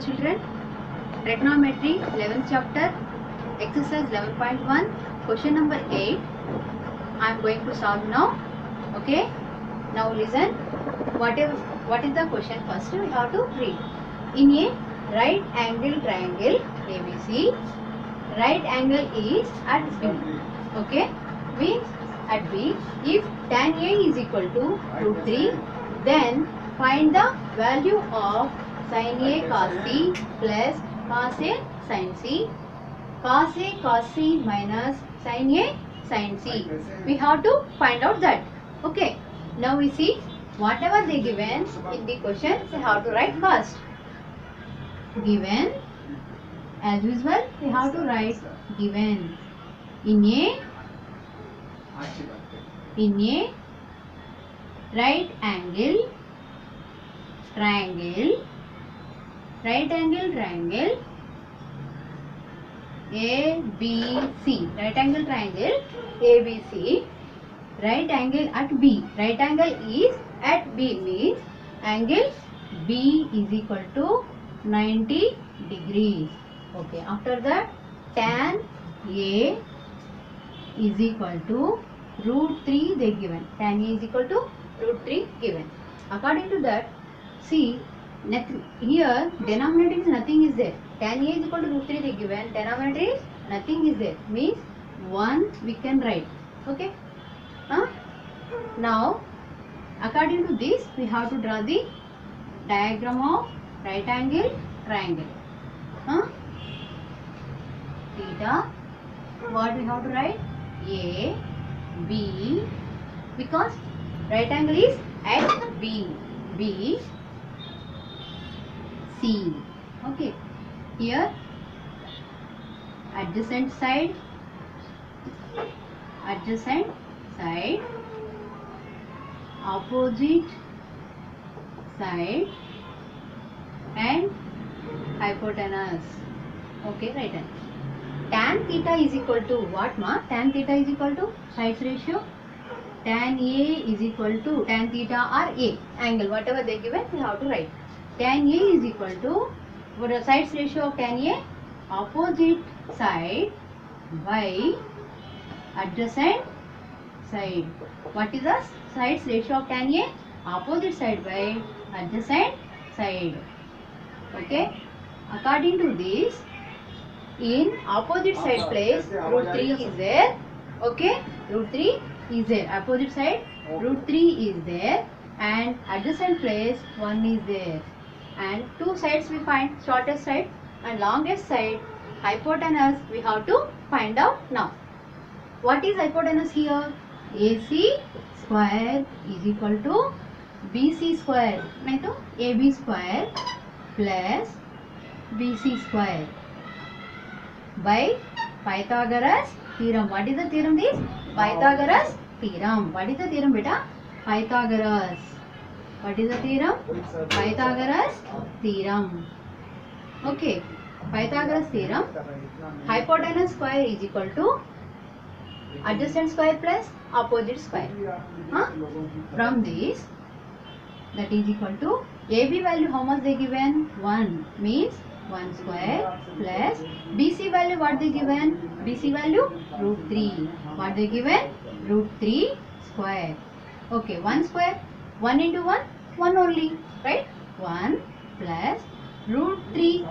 children. Trigonometry 11th chapter, exercise 11.1, question number 8. I am going to solve now. Okay. Now listen. What is the question? First we have to read. In a right angle triangle ABC, right angle is at B. Okay. Means at B, if tan A is equal to root 3, then find the value of sin A cos C plus cos A sin C, cos A cos C minus sin A sin C. We have to find out that. Okay. Now we see whatever they given in the question, they have to write first. Given, as usual, we have to write given in a right angle triangle ABC, right angle triangle ABC, right angle at B, right angle is at B means angle B is equal to 90 degrees. Okay, after that tan A is equal to root 3 they given, tan A is equal to root 3 given. According to that, see here denominator is nothing is there, tan A is equal to root 3 they given, denominator is nothing is there means 1 we can write. Okay. Now according to this we have to draw the diagram of right angle triangle. Theta, what we have to write? A, B, because right angle is at B, B, C. Okay. Here adjacent side, opposite side and hypotenuse. Okay, right hand. Tan theta is equal to what ma? Tan theta is equal to sides ratio. Tan A is equal to tan theta or A angle, whatever they given we have to write. Tan A is equal to what is the sides ratio of tan A? Opposite side by adjacent side. What is the sides ratio of tan A? Opposite side by adjacent side. Okay. According to this, in opposite side place root 3 is there. Okay. Root 3 is there. Opposite side root 3 is there and adjacent place 1 is there. And two sides we find, shortest side and longest side. Hypotenuse we have to find out now. What is hypotenuse here? AC square is equal to BC square, nahi to AB square plus BC square by Pythagoras theorem. What is the theorem? This Pythagoras theorem. What is the theorem beta? Pythagoras. What is the theorem? Pythagoras theorem. Okay. Pythagoras theorem. Hypotenuse square is equal to adjacent square plus opposite square. From this, that is equal to AB value how much they given? 1 means 1 square plus BC value what they given? BC value root 3. What they given? Root 3 square. Okay, 1 square, 1 into 1, 1 only, right? 1 plus root 3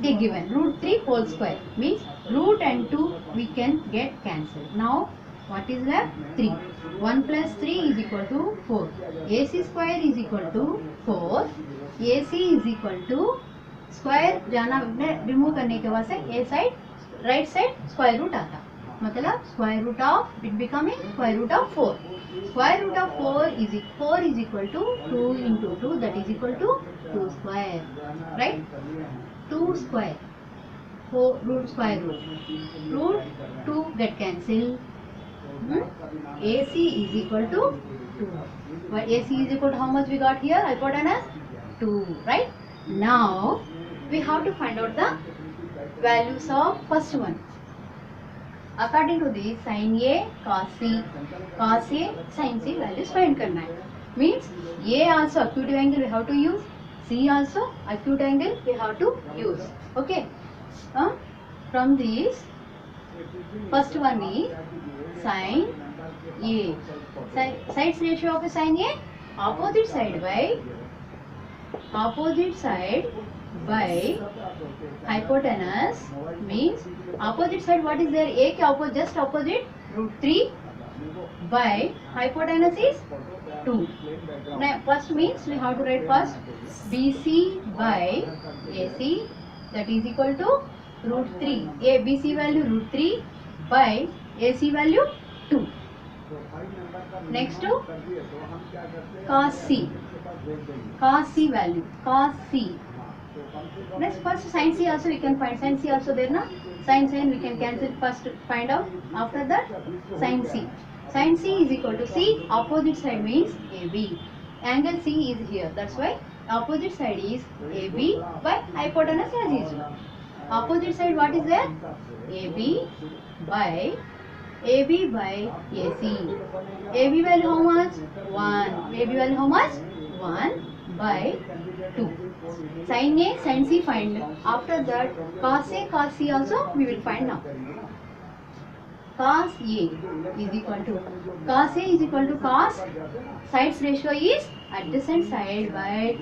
they given, root 3 whole square means root and 2 we can get cancelled. Now what is left? 3. 1 plus 3 is equal to 4. AC square is equal to 4. AC is equal to square जाना remove करने के बाद से A side right side square root आता, मतलब square root of it becoming square root of 4. Square root of 4 is equal to 2 into 2, that is equal to 2 square, right? 2 square, 4 root square root 2 get cancelled. AC is equal to 2. But AC is equal to how much we got here? Hypotenuse 2, right? Now we have to find out the values of first one. According to this, sin A cos A sin C values find करना है. Means A also acute angle we have to use, C also acute angle we have to use. Okay. From these, first one is sin A. Sides ratio of a sin A, opposite side by hypotenuse, means opposite side what is there? A के opposite, just opposite √3 by hypotenuse is 2. Now first means we have to write first BC by AC, that is equal to √3. BC value √3 by AC value 2. Next to cos C value, cos C. Next first sin C also we can find, sin C also there na, sin we can cancel, first find out, after that sin C. Sin C is equal to C, opposite side means AB. Angle C is here, that's why opposite side is AB by hypotenuse as usual. Opposite side what is there? AB by AC. AB value how much? 1. AB value how much? 1 by 2. Sin A, sin C find. After that cos A, cos C also we will find now. Cos A is equal to cos, sides ratio is adjacent side by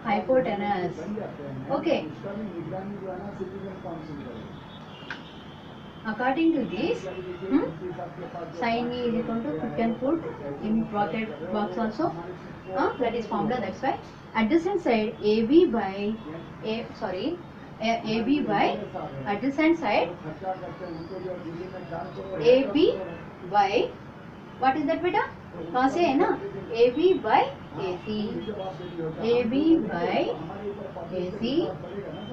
hypotenuse. Okay. According to this, sin A is equal to, you can put in bracket box also. That is formula, that's why adjacent side AB by adjacent side AB by, what is that beta? cos A है ना, AB by AC,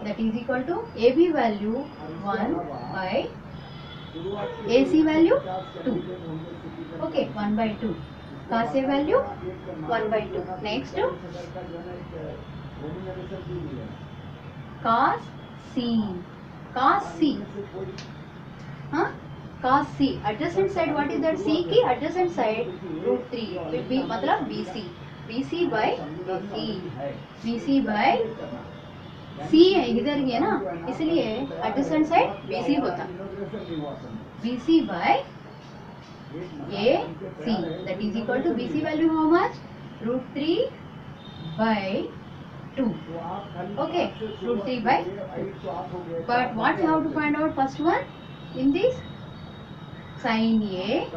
that is equal to AB value 1 by AC value 2. Okay, 1 by 2. Cos A value 1 by 2. Next, cos C. Adjacent side, what is that? C की adjacent side √3 will be मतलब BC by C है इधर ही है ना, इसलिए adjacent side BC होता, BC by AC, that is equal to BC value how much? √3 by 2. Okay, √3 by 2. But what we have to find out? First one, in this sin A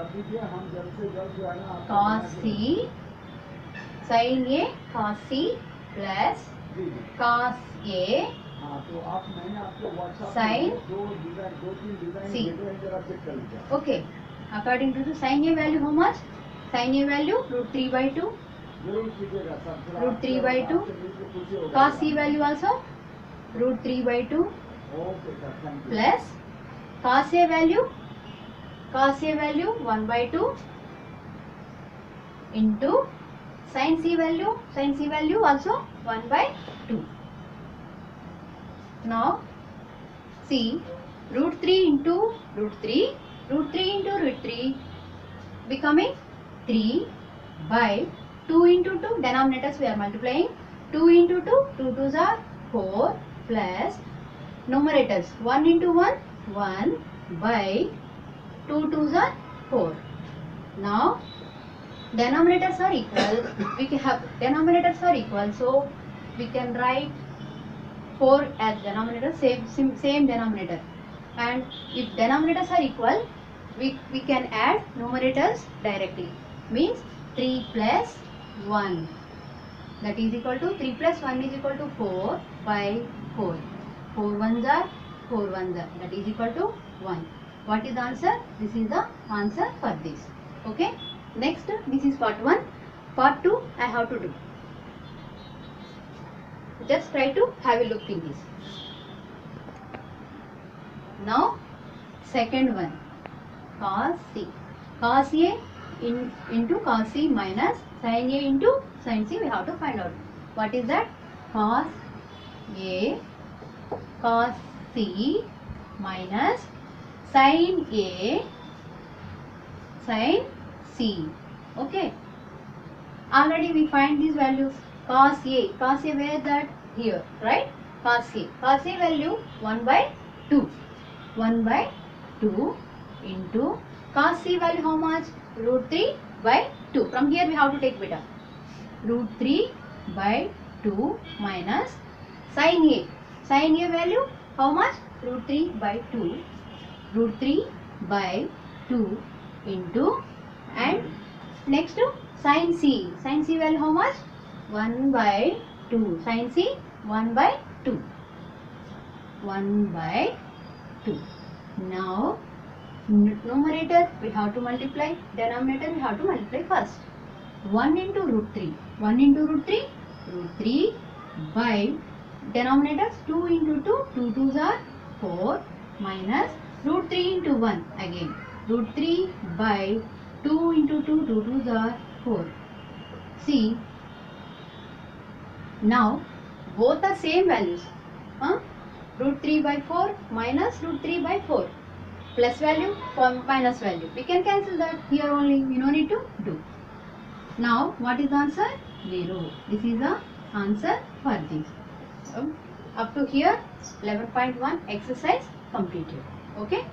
cos C, plus cos A sin C. Okay, according to the sin A value how much? Sin A value √3 by 2. Cos C value also √3 by 2 plus cos A value 1 by 2 into sin C value also 1 by 2. Now see, √3 into √3 becoming 3 by 2 into 2, denominators we are multiplying, 2 into 2, 2 2s are 4 plus numerators 1 into 1, 1 by 2 2s are 4. Now denominators are equal, so we can write 4 as denominator, same denominator, and if denominators are equal, we can add numerators directly, means 3 plus 1, that is equal to 3 plus 1 is equal to 4 by 4. 4 1s are 4 1s are, that is equal to 1. What is the answer? This is the answer for this. Okay. Next, this is part 1. Part 2 I have to do. Just try to have a look in this. Now second one, cos C. Cos A into cos C minus sin A into sin C, we have to find out. What is that? Cos A cos C minus sin A sin C. Okay. Already we find these values. Cos A where that? Here, right? Cos A value 1 by 2. 1 by 2 into cos C value how much? Root 3 by 2. From here we have to take beta. Root 3 by 2 minus sin A. Sin A value how much? Root 3 by 2. Root 3 by 2 into, and next to sin C. Sin C value how much? 1 by 2. Sin C 1 by 2. 1 by 2. Now numerator we have to multiply, denominator we have to multiply first. 1 into root 3. 1 into root 3, root 3 by denominators 2 into 2, 2 2s are 4 minus root 3 into 1 again. Root 3 by 2 into 2, 2 2s are 4. See, now both are same values. Root 3 by 4 minus root 3 by 4. Plus value for minus value. We can cancel that here only. We no need to do. Now what is the answer? 0. This is the answer for this. So, up to here 11.1 exercise completed. Okay.